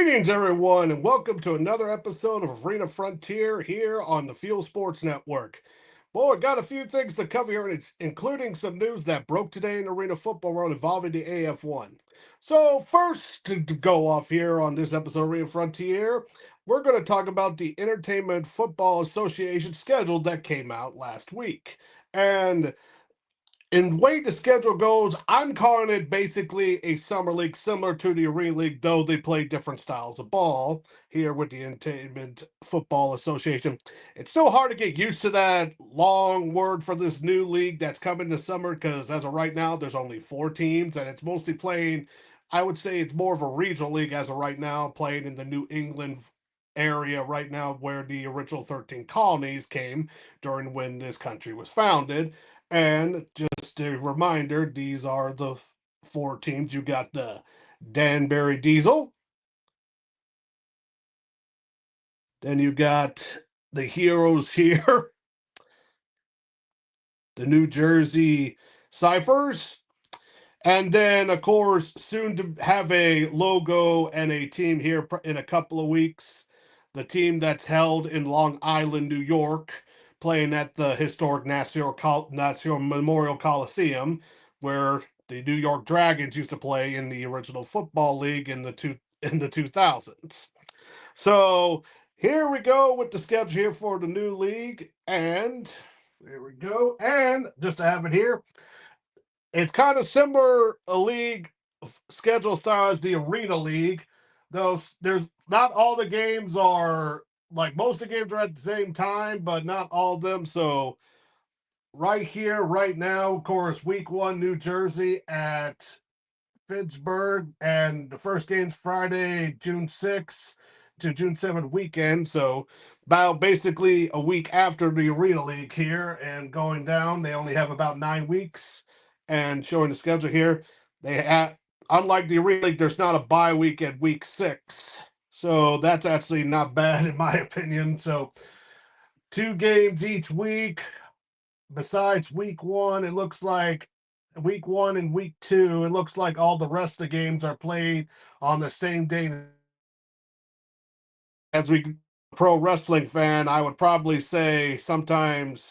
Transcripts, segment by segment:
Greetings, everyone, and welcome to another episode of Arena Frontier here on the Fuel Sports Network. Boy, got a few things to cover here, including some news that broke today in the arena football world involving the AF1. So, first to go off here on this episode of Arena Frontier, we're going to talk about the Entertainment Football Association schedule that came out last week. And in the way the schedule goes, I'm calling it basically a summer league similar to the Arena League, though they play different styles of ball here with the Entertainment Football Association. It's still hard to get used to that long word for this new league that's coming this summer because as of right now, there's only 4 teams and it's mostly playing, I would say it's more of a regional league as of right now, playing in the New England area right now where the original 13 colonies came during when this country was founded. And just a reminder, these are the 4 teams. You got the Danbury Diesel. Then you got the Heroes here, the New Jersey Ciphers. And then, of course, soon to have a logo and a team here in a couple of weeks. The team that's held in Long Island, New York, playing at the historic National Memorial Coliseum, where the New York Dragons used to play in the original football league in the 2000s. So here we go with the schedule here for the new league, and there we go. And just to have it here, it's kind of similar a league schedule style as the Arena League, though there's not all the games are like most of the games are at the same time, but not all of them. So right here, right now, of course, week 1, New Jersey at Fitchburg, and the first game's Friday, June 6th to June 7th weekend. So about basically a week after the Arena League here and going down. They only have about 9 weeks. And showing the schedule here, they have, unlike the Arena League, there's not a bye week at week 6. So that's actually not bad in my opinion. So 2 games each week. Besides week 1, it looks like week 1 and week 2, it looks like all the rest of the games are played on the same day. As we pro wrestling fan, I would probably say sometimes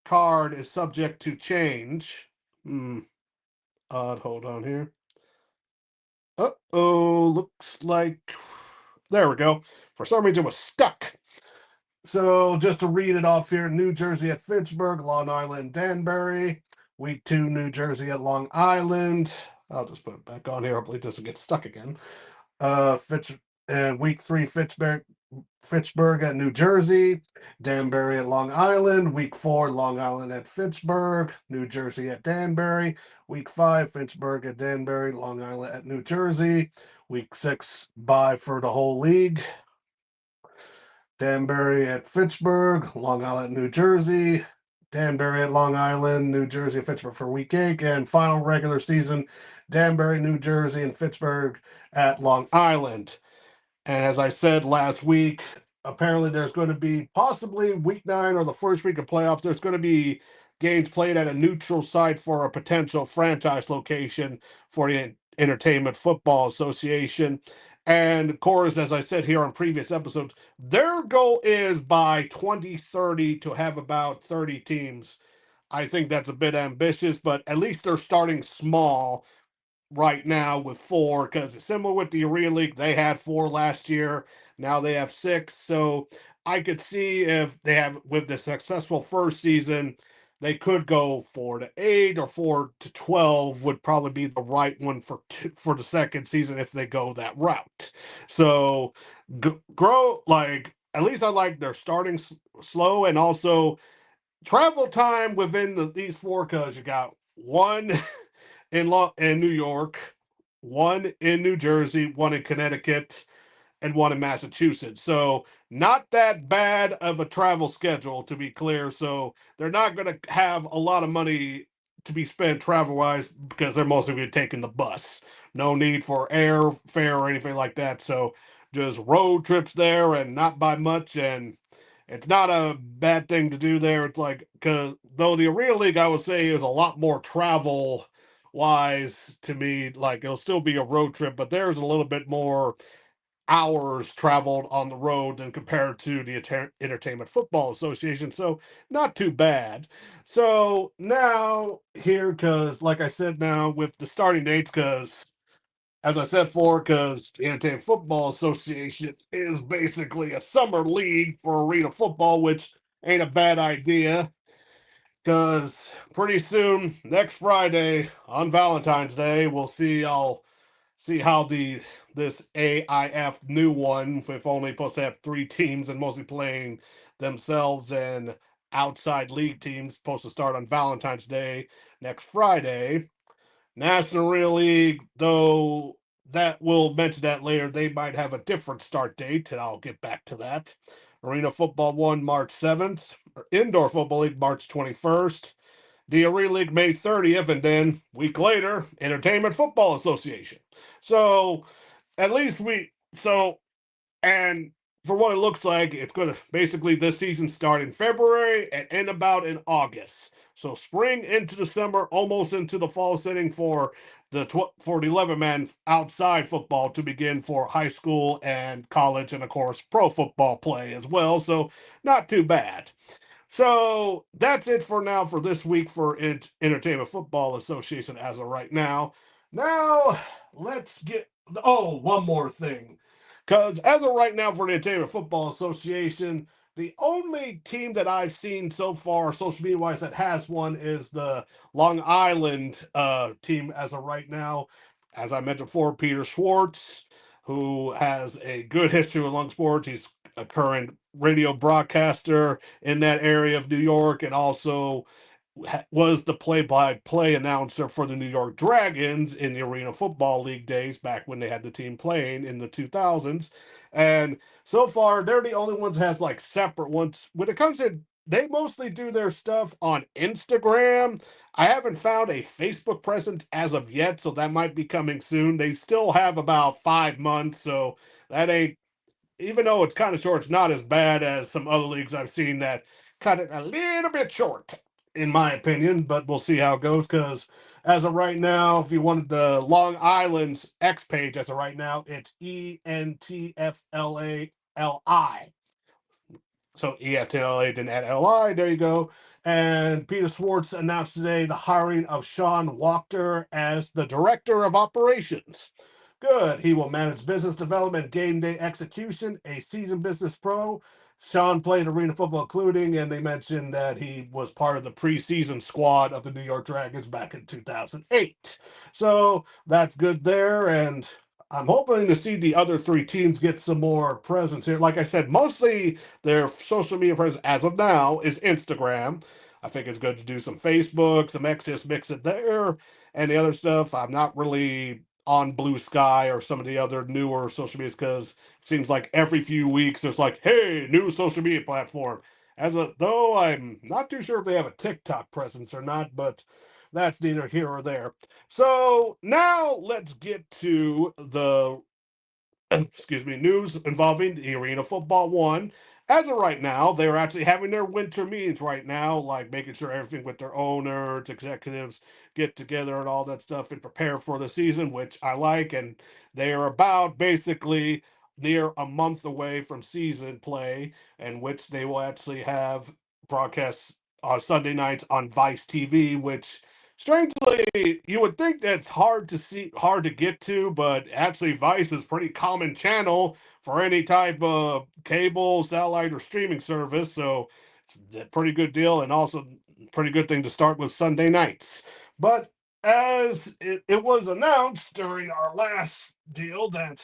card is subject to change. Odd, hold on here. Uh-oh, looks like, there we go. For some reason it was stuck. So just to read it off here, New Jersey at Fitchburg, Long Island, Danbury. Week 2, New Jersey at Long Island. I'll just put it back on here. Hopefully it doesn't get stuck again. Week 3, Fitchburg at New Jersey. Danbury at Long Island. Week 4, Long Island at Fitchburg. New Jersey at Danbury. Week 5, Fitchburg at Danbury. Long Island at New Jersey. Week 6, bye for the whole league. Danbury at Fitchburg, Long Island, New Jersey. Danbury at Long Island, New Jersey, Fitchburg for week 8. And final regular season, Danbury, New Jersey, and Fitchburg at Long Island. And as I said last week, apparently there's going to be possibly week 9 or the first week of playoffs, there's going to be games played at a neutral site for a potential franchise location for the Entertainment Football Association. And of course, as I said here on previous episodes, their goal is by 2030 to have about 30 teams. I think that's a bit ambitious, but at least they're starting small right now with 4, because it's similar with the Arena League. They had 4 last year. Now they have 6. So I could see if they have, with the successful first season, they could go 4 to 8 or 4 to 12 would probably be the right one for the second season if they go that route. So grow, like, at least I like they're starting slow, and also travel time within these 4, because you got 1 in New York, 1 in New Jersey, 1 in Connecticut, and 1 in Massachusetts. So not that bad of a travel schedule, to be clear. So they're not going to have a lot of money to be spent travel-wise because they're mostly going to be taking the bus. No need for airfare or anything like that. So just road trips there and not by much. And it's not a bad thing to do there. It's like, because though the Arena League, I would say, is a lot more travel wise to me, like it'll still be a road trip, but there's a little bit more hours traveled on the road than compared to the Entertainment Football Association. So not too bad. So now here, because like I said, now with the starting dates, because as I said before, because the Entertainment Football Association is basically a summer league for arena football, which ain't a bad idea. Because pretty soon, next Friday on Valentine's Day, we'll see. I'll see how this AIF new one, if only supposed to have 3 teams and mostly playing themselves and outside league teams, supposed to start on Valentine's Day next Friday. National Arena League, though, that we'll mention that later. They might have a different start date, and I'll get back to that. Arena Football 1, March 7th. Indoor Football League, March 21st. The Arena League, May 30th. And then, week later, Entertainment Football Association. So, at least and for what it looks like, it's going to basically this season start in February and end about in August. So spring into the summer, almost into the fall setting for the 11-man outside football to begin for high school and college, and of course pro football play as well. So not too bad. So that's it for now for this week for Entertainment Football Association as of right now. Now let's get one more thing. Because as of right now for the Entertainment Football Association, the only team that I've seen so far, social media wise, that has one is the Long Island team as of right now. As I mentioned before, Peter Schwartz, who has a good history with Long Sports. He's a current radio broadcaster in that area of New York, and also was the play-by-play announcer for the New York Dragons in the Arena Football League days back when they had the team playing in the 2000s. And so far, they're the only ones that has like separate ones. When it comes to, they mostly do their stuff on Instagram. I haven't found a Facebook presence as of yet, so that might be coming soon. They still have about 5 months, so that ain't, even though it's kind of short, it's not as bad as some other leagues I've seen that cut it a little bit short, in my opinion. But we'll see how it goes. Because as of right now, if you wanted the Long Island's X page, as of right now, it's ENTFLA LI. So EFTLA didn't add LI. There you go. And Peter Schwartz announced today the hiring of Sean Wachter as the director of operations. Good. He will manage business development, game day execution, a seasoned business pro. Sean played arena football, including, and they mentioned that he was part of the preseason squad of the New York Dragons back in 2008. So that's good there. And I'm hoping to see the other 3 teams get some more presence here. Like I said, mostly their social media presence as of now is Instagram. I think it's good to do some Facebook, some X, just mix it there. And the other stuff, I'm not really on Blue Sky or some of the other newer social medias, because it seems like every few weeks there's like, hey, new social media platform. Though I'm not too sure if they have a TikTok presence or not, but that's neither here or there. So now let's get to the news involving the Arena Football 1. As of right now, they're actually having their winter meetings right now, like making sure everything with their owners, executives get together and all that stuff and prepare for the season, which I like. And they are about basically near a month away from season play, in which they will actually have broadcasts on Sunday nights on Vice TV, which strangely, you would think that's hard to get to, but actually Vice is a pretty common channel for any type of cable, satellite, or streaming service. So it's a pretty good deal, and also pretty good thing to start with Sunday nights. But as it was announced during our last deal, that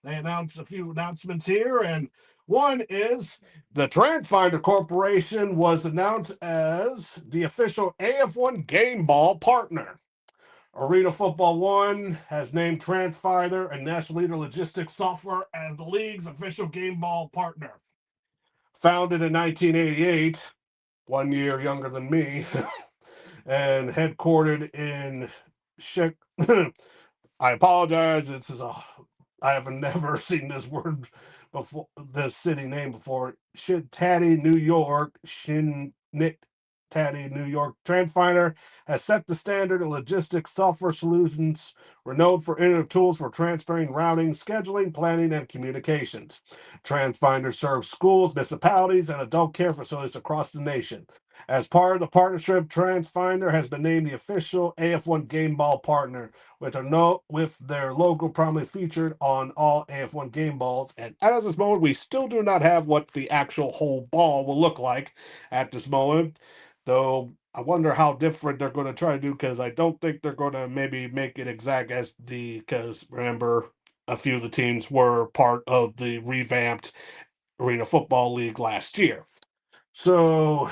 they announced a few announcements here, and one is the TransFinder Corporation was announced as the official AF1 game ball partner. Arena Football 1 has named TransFinder and National Leader Logistics Software as the league's official game ball partner. Founded in 1988, 1 year younger than me, and headquartered in I apologize. I have never seen this word before, this city name before. Shinnick, New York. Shinnick, Cincinnati, New York. TransFinder has set the standard in logistics software solutions, renowned for innovative tools for transferring, routing, scheduling, planning, and communications. TransFinder serves schools, municipalities, and adult care facilities across the nation. As part of the partnership, TransFinder has been named the official AF1 game ball partner, with their logo prominently featured on all AF1 game balls. And as this moment, we still do not have what the actual whole ball will look like at this moment, though I wonder how different they're going to try to do, because I don't think they're going to maybe make it exact as because remember, a few of the teams were part of the revamped Arena Football League last year. So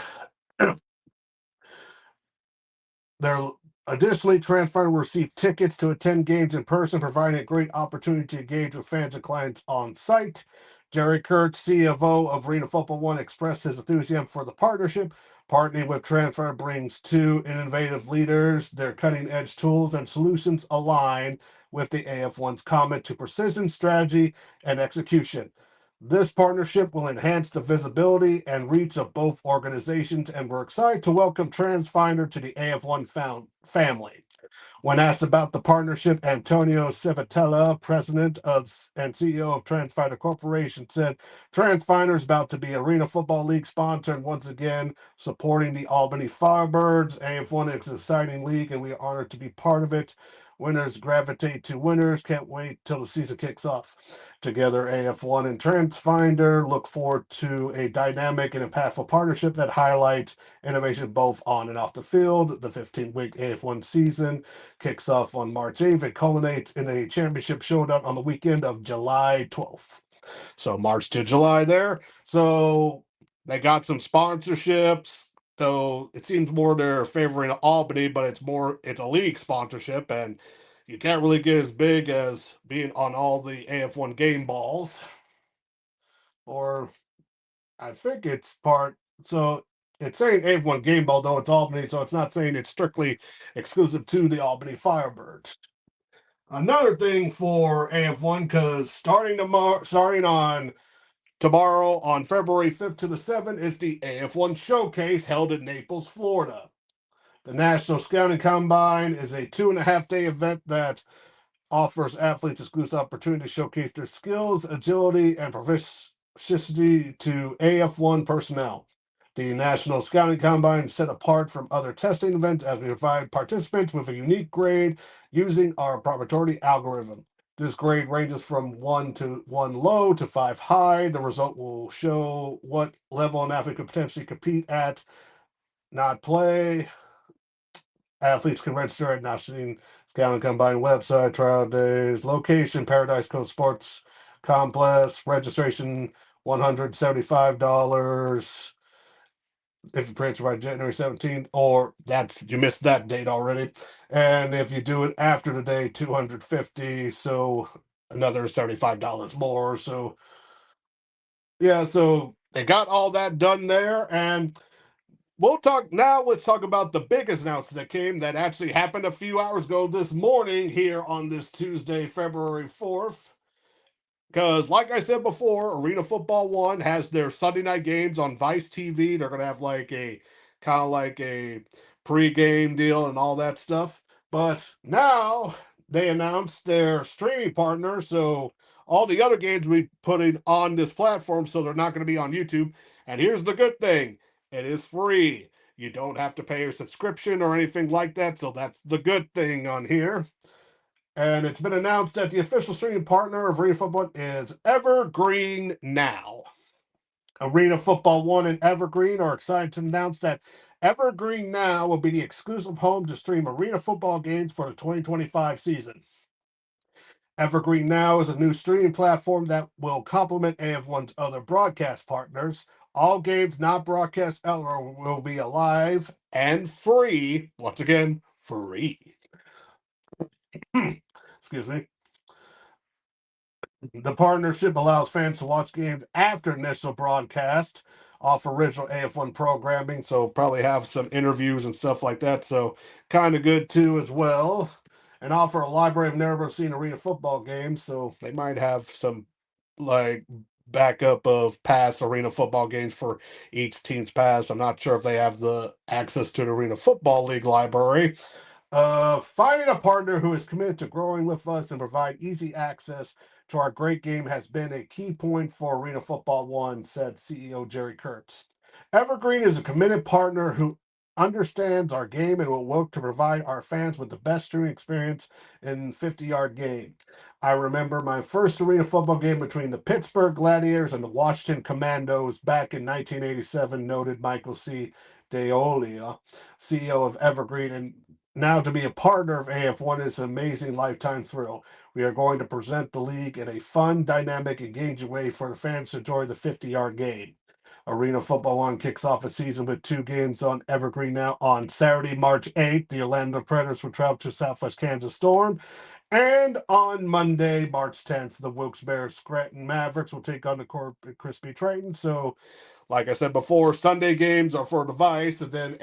they're additionally TransFinder will receive tickets to attend games in person, providing a great opportunity to engage with fans and clients on site. Jerry Kurtz, CFO of Arena Football One, expressed his enthusiasm for the partnership. Partnering with TransFinder brings two innovative leaders. Their cutting-edge tools and solutions align with the AF1's commitment to precision, strategy, and execution. This partnership will enhance the visibility and reach of both organizations, and we're excited to welcome TransFinder to the AF1 family. When asked about the partnership, Antonio Civitella, president and CEO of TransFinder Corporation, said TransFinder is about to be Arena Football League sponsor and once again supporting the Albany Firebirds. AF1 is an exciting league, and we are honored to be part of it. Winners gravitate to winners. Can't wait till the season kicks off. Together, AF1 and TransFinder look forward to a dynamic and impactful partnership that highlights innovation both on and off the field. The 15-week AF1 season kicks off on March 8th. It culminates in a championship showdown on the weekend of July 12th. So March to July there. So they got some sponsorships. So it seems more they're favoring Albany, but it's a league sponsorship, and you can't really get as big as being on all the AF1 game balls. Or I think it's part, so it's saying AF1 game ball, though it's Albany, so it's not saying it's strictly exclusive to the Albany Firebirds. Another thing for AF1, because starting on tomorrow on February 5th to the 7th is the AF1 Showcase held in Naples, Florida. The National Scouting Combine is a 2.5-day event that offers athletes exclusive opportunity to showcase their skills, agility, and proficiency to AF1 personnel. The National Scouting Combine is set apart from other testing events as we provide participants with a unique grade using our proprietary algorithm. This grade ranges from 1 low to 5 high. The result will show what level an athlete could potentially compete at, not play. Athletes can register at National Scouting Combine website, trial days, location, Paradise Coast Sports Complex, registration $175 if you transfer by January 17th, or you missed that date already. And if you do it after the day, $250, so another $75 more. So yeah, so they got all that done there, and let's talk about the biggest announcement that came that actually happened a few hours ago this morning here on this Tuesday, February 4th. Because, like I said before, Arena Football One has their Sunday night games on Vice TV. They're going to have like a kind of like a pre-game deal and all that stuff. But now they announced their streaming partner. So all the other games we put in on this platform, so they're not going to be on YouTube. And here's the good thing. It is free. You don't have to pay a subscription or anything like that. So that's the good thing on here. And it's been announced that the official streaming partner of Arena Football is Evergreen Now. Arena Football One and Evergreen are excited to announce that Evergreen Now will be the exclusive home to stream Arena Football games for the 2025 season. Evergreen Now is a new streaming platform that will complement AF1's other broadcast partners. All games not broadcast elsewhere will be alive and free. Once again, free. Excuse me. The partnership allows fans to watch games after initial broadcast off original AF1 programming, so probably have some interviews and stuff like that. So kind of good too as well. And offer a library of never seen arena football games, so they might have some like backup of past arena football games for each team's past. I'm not sure if they have the access to the Arena Football League library. Finding a partner who is committed to growing with us and provide easy access to our great game has been a key point for Arena Football One, said CEO Jerry Kurtz. Evergreen is a committed partner who understands our game and will work to provide our fans with the best streaming experience in 50-yard game. I remember my first arena football game between the Pittsburgh Gladiators and the Washington Commandos back in 1987, noted Michael C. Deolia, CEO of Evergreen. And now to be a partner of AF1 is an amazing lifetime thrill. We are going to present the league in a fun, dynamic, engaging way for the fans to enjoy the 50-yard game. Arena Football One kicks off a season with 2 games on Evergreen now. On Saturday, March 8th, the Orlando Predators will travel to Southwest Kansas Storm. And on Monday, March 10th, the Wilkes-Barre Scranton Mavericks will take on the Corpus Christi Triton. So, like I said before, Sunday games are for the Vice, and then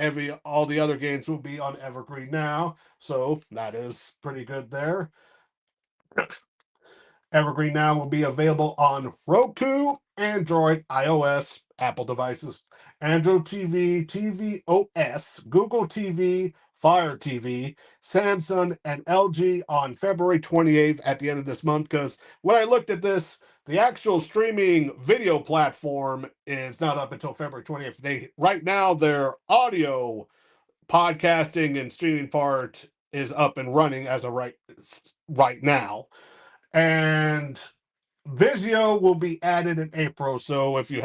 all the other games will be on Evergreen now. So that is pretty good there. Evergreen Now will be available on Roku, Android, iOS, Apple devices, Android TV, tvOS, Google TV, Fire TV, Samsung, and LG on February 28th at the end of this month. Because when I looked at this, the actual streaming video platform is not up until February 20th. Right now, their audio podcasting and streaming part is up and running as of right now. And Vizio will be added in April. So if you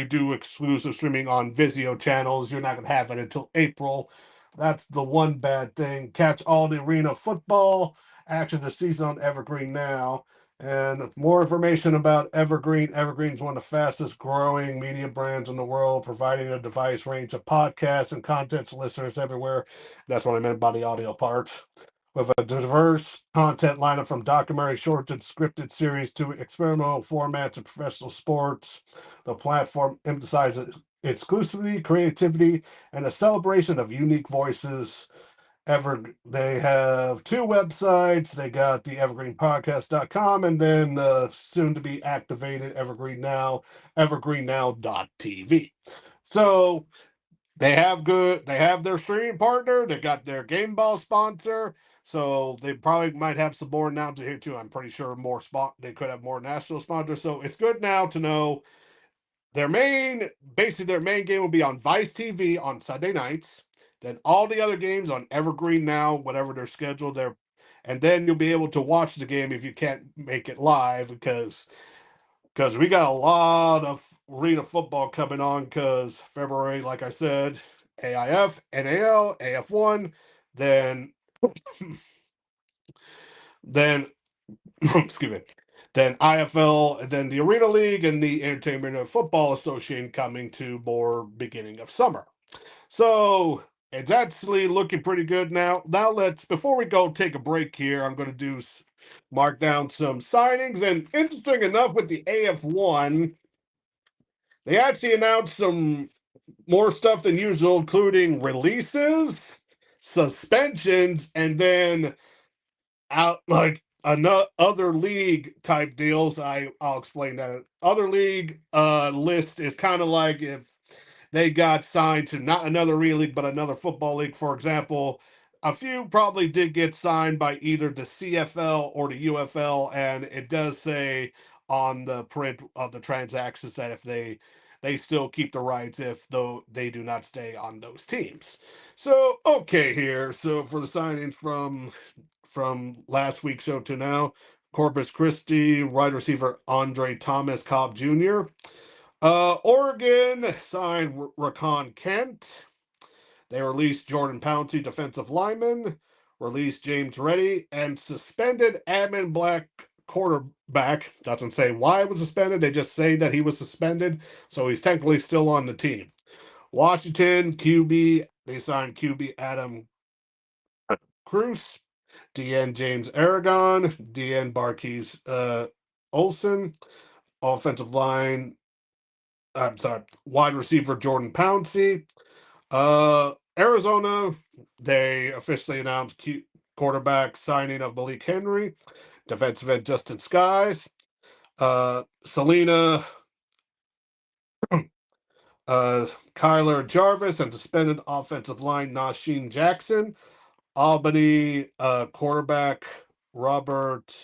do exclusive streaming on Vizio channels, you're not gonna have it until April. That's the one bad thing. Catch all the arena football action this season on Evergreen now. And more information about Evergreen. Evergreen's one of the fastest growing media brands in the world, providing a diverse range of podcasts and content to listeners everywhere. That's what I meant by the audio part. With a diverse content lineup from documentary, short, and scripted series to experimental formats of professional sports, the platform emphasizes exclusivity, creativity, and a celebration of unique voices. They have 2 websites. They got the evergreenpodcast.com and then soon to be activated Evergreen Now, evergreennow.tv. So they have their streaming partner, they got their game ball sponsor, so they probably might have some more announced here too. I'm pretty sure they could have more national sponsors. So it's good now to know their main game will be on Vice TV on Sunday nights. Then all the other games on Evergreen Now, whatever they're scheduled there, and then you'll be able to watch the game if you can't make it live because we got a lot of arena football coming on. Because February, like I said, AIF, NAL, AF1, then excuse me, then IFL, and then the Arena League and the Entertainment and Football Association coming to more beginning of summer. So it's actually looking pretty good now. Now before we go take a break here, I'm going to mark down some signings. And interesting enough, with the AF1, they actually announced some more stuff than usual, including releases, suspensions, and then another other league type deals. I'll explain that. Other league list is kind of like if they got signed to not another arena league but another football league. For example, a few probably did get signed by either the CFL or the UFL, and it does say on the print of the transactions that if they still keep the rights if though they do not stay on those teams. So okay here. So for the signings from last week's show to now, Corpus Christi wide receiver Andre Thomas Cobb Jr. Oregon signed Raquan Kent. They released Jordan Pouncey, defensive lineman, released James Reddy, and suspended Admin Black quarterback. Doesn't say why it was suspended. They just say that he was suspended, so he's technically still on the team. Washington QB, they signed QB Adam Cruz, DN James Aragon, DN Barkeys Olson, offensive line. I'm sorry, wide receiver Jordan Pouncey. Arizona, they officially announced quarterback signing of Malik Henry, defensive end Justin Skies. Selena, Kyler Jarvis, and suspended offensive line Nasheen Jackson. Albany quarterback Robert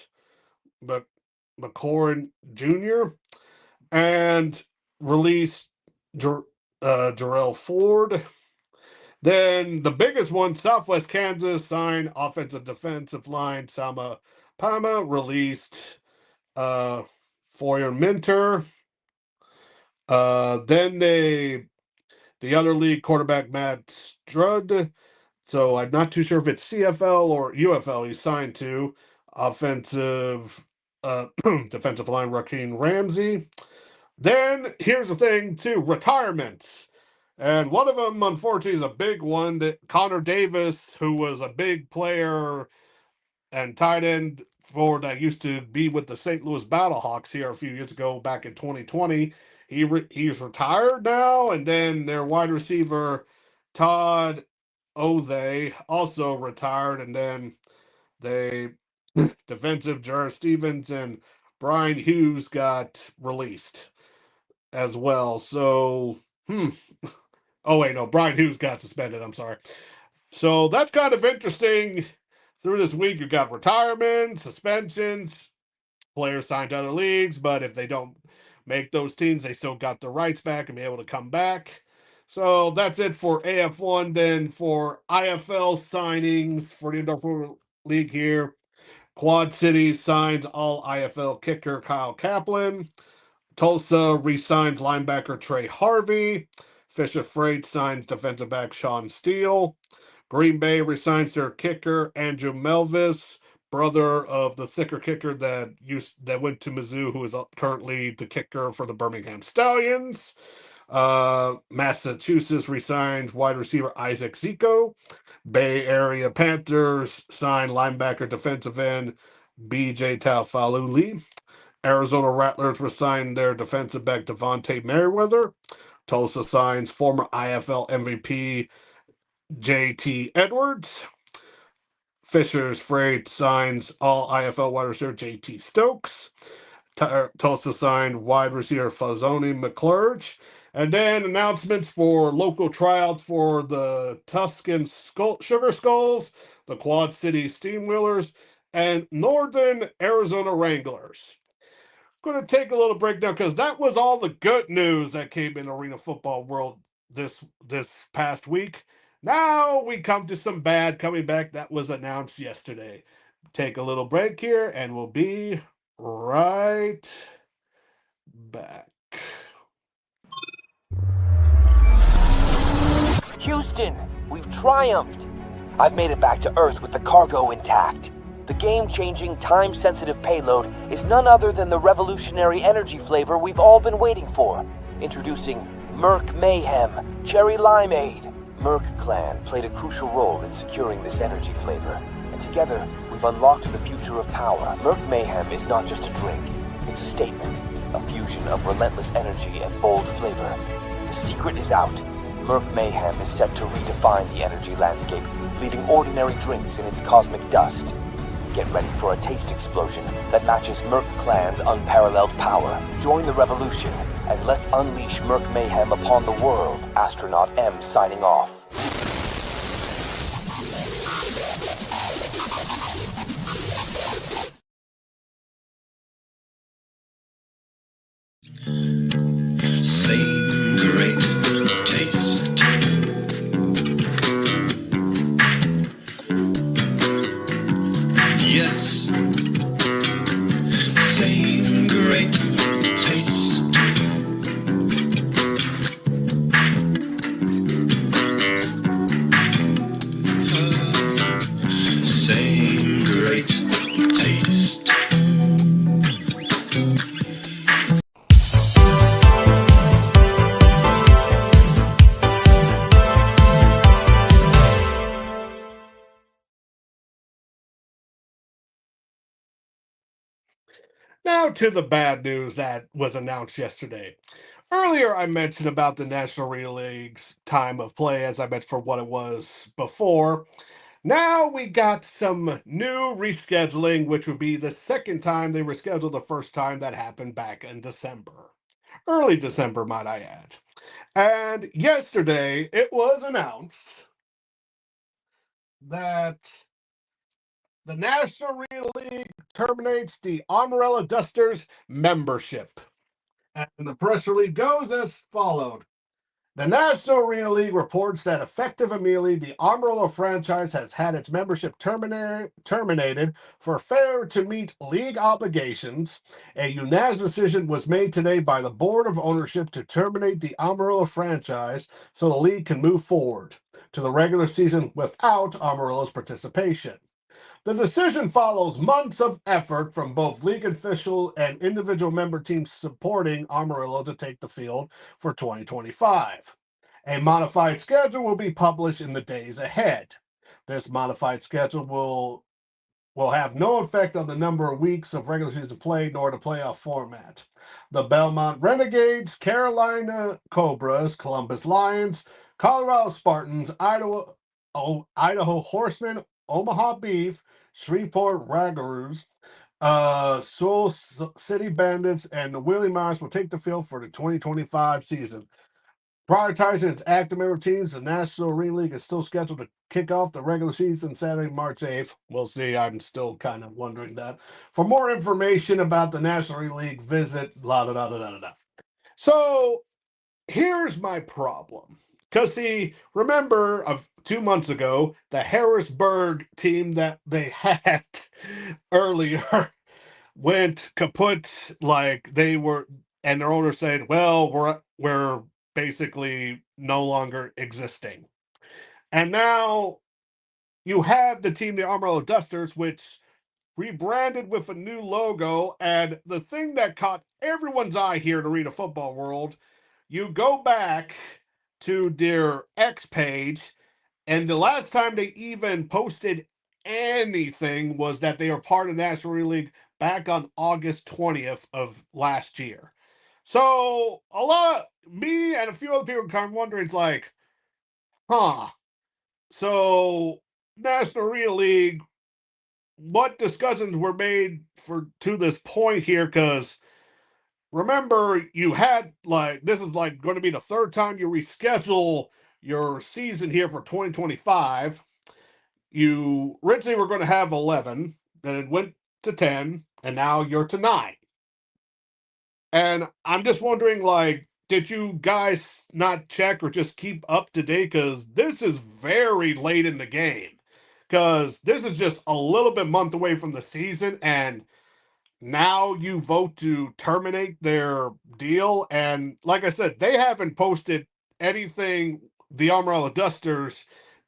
McCorn Jr. and released Jarrell Ford. Then the biggest one, Southwest Kansas signed offensive defensive line Sama Pama, released Foyer Minter. Then the other league quarterback Matt Strud. So I'm not too sure if it's CFL or UFL he's signed to. Offensive defensive line Raheem Ramsey. Then here's the thing too, retirements. And one of them, unfortunately, is a big one that Connor Davis, who was a big player and tight end for that used to be with the St. Louis Battlehawks here a few years ago, back in 2020. He's retired now, and then their wide receiver Todd Othe also retired, and then they defensive Jarrett Stevens and Brian Hughes got released as well. So, oh wait, no, Brian Hughes got suspended. I'm sorry. So that's kind of interesting. Through this week, you've got retirement, suspensions, players signed to other leagues, but if they don't make those teams, they still got their rights back and be able to come back. So that's it for AF1. Then for IFL signings for the Indoor Football League here, Quad City signs all IFL kicker Kyle Kaplan. Tulsa re-signs linebacker Trey Harvey. Fisher Freight signs defensive back Sean Steele. Green Bay resigns their kicker Andrew Melvis, brother of the thicker kicker that went to Mizzou, who is currently the kicker for the Birmingham Stallions. Massachusetts resigns wide receiver Isaac Zico. Bay Area Panthers sign linebacker defensive end BJ Taufaluli. Arizona Rattlers resigned their defensive back Devontae Merriweather. Tulsa signs former IFL MVP JT Edwards. Fisher's Freight signs all IFL wide receiver JT Stokes. Tulsa signed wide receiver Fazoni McClurge. And then announcements for local tryouts for the Tuscan Sugar Skulls, the Quad City Steamwheelers, and Northern Arizona Wranglers. Going to take a little break now because that was all the good news that came in Arena Football World this past week. Now we come to some bad coming back that was announced yesterday. Take a little break here and we'll be right back. Houston, we've triumphed. I've made it back to Earth with the cargo intact. The game-changing, time-sensitive payload is none other than the revolutionary energy flavor we've all been waiting for. Introducing Merc Mayhem Cherry Limeade. Merc Clan played a crucial role in securing this energy flavor, and together we've unlocked the future of power. Merc Mayhem is not just a drink, it's a statement, a fusion of relentless energy and bold flavor. The secret is out. Merc Mayhem is set to redefine the energy landscape, leaving ordinary drinks in its cosmic dust. Get ready for a taste explosion that matches Merc Clan's unparalleled power. Join the revolution, and let's unleash Merc Mayhem upon the world. Astronaut M signing off. Same great taste. Yes, same great taste. Same great taste. Now to the bad news that was announced yesterday. Earlier, I mentioned about the National Arena League's time of play, as I mentioned for what it was before. Now we got some new rescheduling, which would be the second time they rescheduled. The first time that happened back in December. Early December, might I add. And yesterday it was announced that the National Arena League terminates the Amarella Dusters membership. And the press release goes as followed. The National Arena League reports that effective immediately, the Amarillo franchise has had its membership terminated for failure to meet league obligations. A unanimous decision was made today by the Board of Ownership to terminate the Amarillo franchise so the league can move forward to the regular season without Amarillo's participation. The decision follows months of effort from both league official and individual member teams supporting Amarillo to take the field for 2025. A modified schedule will be published in the days ahead. This modified schedule will have no effect on the number of weeks of regular season play nor the playoff format. The Belmont Renegades, Carolina Cobras, Columbus Lions, Colorado Spartans, Idaho Horsemen, Omaha Beef, Shreveport Ragaroos, Soul City Bandits, and the Willie Myers will take the field for the 2025 season. Prioritizing its active member teams, the National Arena League is still scheduled to kick off the regular season Saturday, March 8th. We'll see. I'm still kind of wondering that. For more information about the National Arena League, visit la da da da da da. So here's my problem. Because, see, remember of 2 months ago, the Harrisburg team that they had earlier went kaput. Like they were, and their owner said, "Well, we're basically no longer existing." And now you have the team, the Amarillo Dusters, which rebranded with a new logo. And the thing that caught everyone's eye here to read a football world, you go back to their X page, and the last time they even posted anything was that they were part of the National Arena League back on August 20th of last year. So a lot of me and a few other people kind of wondering, it's like, huh. So National Arena League, what discussions were made for to this point here? Because remember, you had like this is like going to be the third time you reschedule your season here for 2025. You originally were going to have 11, then it went to 10, and now you're to 9. And I'm just wondering, like, did you guys not check or just keep up to date? Because this is very late in the game. Because this is just a little bit month away from the season, and now you vote to terminate their deal. And like I said, they haven't posted anything, the Amarillo Dusters,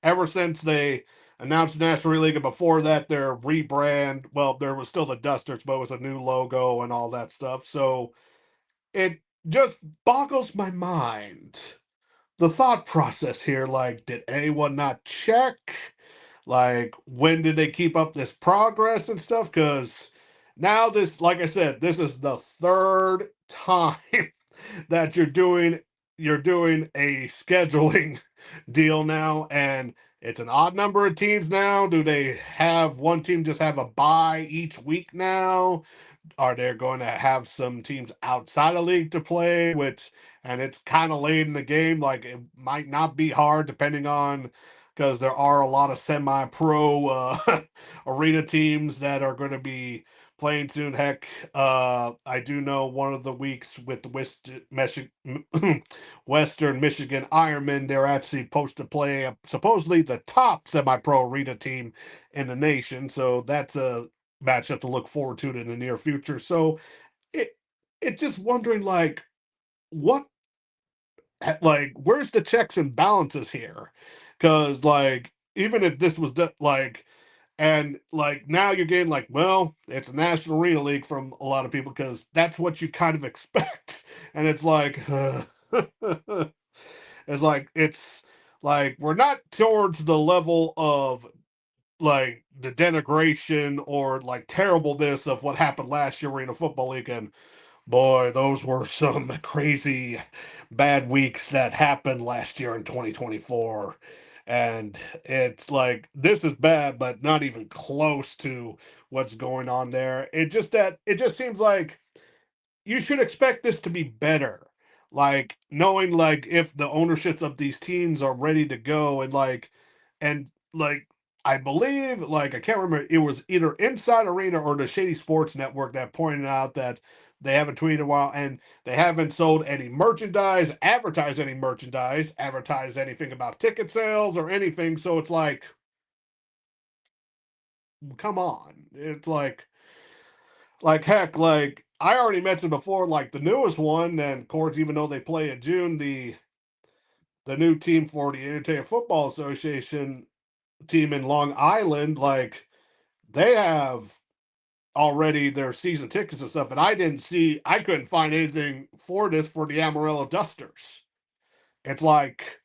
ever since they announced the National League. And before that, their rebrand, well, there was still the Dusters, but it was a new logo and all that stuff. So it just boggles my mind. The thought process here, like, did anyone not check? Like, when did they keep up this progress and stuff? Because now this, like I said, this is the third time that you're doing a scheduling deal now, and it's an odd number of teams now. Do they have one team just have a bye each week now? Are they going to have some teams outside of league to play? And it's kind of late in the game. Like it might not be hard depending on because there are a lot of semi-pro arena teams that are going to be playing soon. Heck, I do know one of the weeks with the Western Michigan Ironmen, they're actually supposed to play supposedly the top semi-pro arena team in the nation. So that's a matchup to look forward to in the near future. So it's just wondering what where's the checks and balances here? Because even if this was now you're getting it's a National Arena League from a lot of people because that's what you kind of expect, and it's we're not towards the level of the denigration or terribleness of what happened last year in the football league. And boy, those were some crazy bad weeks that happened last year in 2024. And it's like, this is bad, but not even close to what's going on there. It just seems like you should expect this to be better. Like, knowing, like, if the ownerships of these teams are ready to go, and like, I believe, like, I can't remember, it was either Inside Arena or the Shady Sports Network that pointed out that they haven't tweeted in a while, and they haven't sold any merchandise, advertised any merchandise, advertised anything about ticket sales or anything. So it's like, come on. It's like heck, like I already mentioned before, like the newest one, and of course, even though they play in June, the new team for the NAL Football Association team in Long Island, like they have already their season tickets and stuff, and I couldn't find anything for this for the Amarillo Dusters. It's like,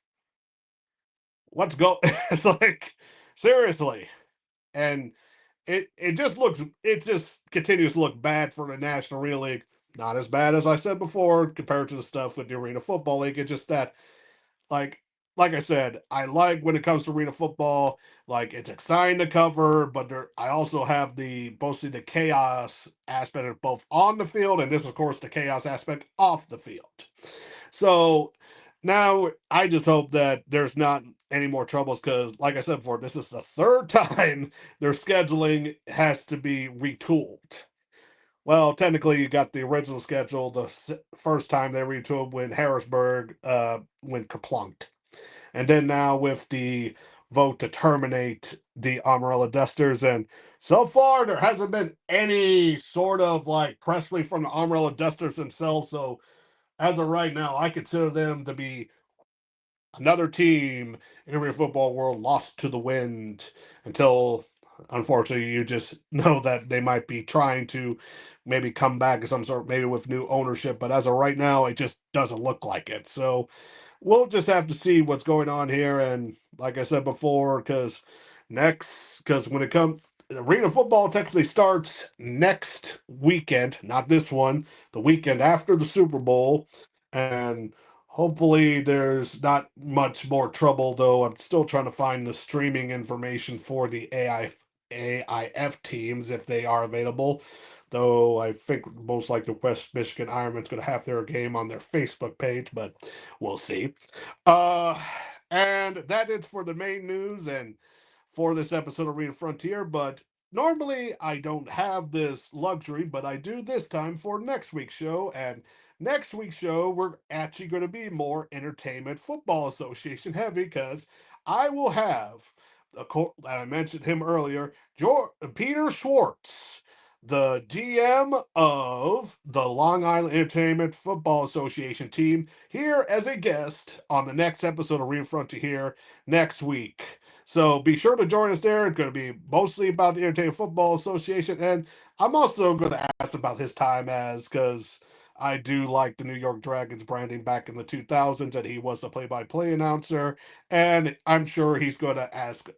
let's go. It's like, seriously. And it just continues to look bad for the National Arena League. Not as bad as I said before compared to the stuff with the Arena Football League. It's just that, like like I said, I like when it comes to arena football, like it's exciting to cover, but I also have mostly the chaos aspect of both on the field, and this of course the chaos aspect off the field. So now I just hope that there's not any more troubles, because like I said before, this is the third time their scheduling has to be retooled. Well, technically, you got the original schedule. The first time they retooled when Harrisburg went kaplunked, and then now with the vote to terminate the Amarillo Dusters, and so far there hasn't been any sort of like press release from the Amarillo Dusters themselves. So as of right now, I consider them to be another team in the football world lost to the wind, until unfortunately you just know that they might be trying to maybe come back of some sort, maybe with new ownership, but as of right now it just doesn't look like it. So we'll just have to see what's going on here. And like I said before, because when it comes, arena football technically starts next weekend, not this one, the weekend after the Super Bowl. And hopefully there's not much more trouble, though. I'm still trying to find the streaming information for the AIF teams if they are available. Though I think most likely West Michigan Ironman's going to have their game on their Facebook page, but we'll see. Uh, and that is for the main news and for this episode of Arena Frontier. But normally I don't have this luxury, but I do this time for next week's show. And next week's show, we're actually going to be more Entertainment Football Association heavy, because I will have, I mentioned him earlier, Peter Schwartz, the GM of the Long Island Entertainment Football Association team, here as a guest on the next episode of Arena Frontier here next week. So be sure to join us there. It's going to be mostly about the Entertainment Football Association, and I'm also going to ask about his time because I do like the New York Dragons branding back in the 2000s, and he was the play-by-play announcer, and I'm sure he's going to answer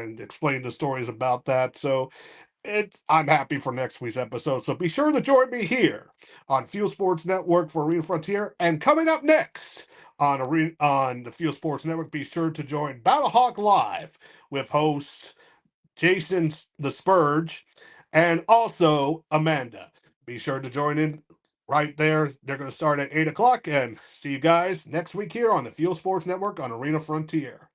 and explain the stories about that. So I'm happy for next week's episode. So be sure to join me here on Fuel Sports Network for Arena Frontier. And coming up next on the Fuel Sports Network, be sure to join Battlehawk Live with hosts Jason the Spurge and also Amanda. Be sure to join in right there. They're going to start at 8 o'clock, and see you guys next week here on the Fuel Sports Network on Arena Frontier.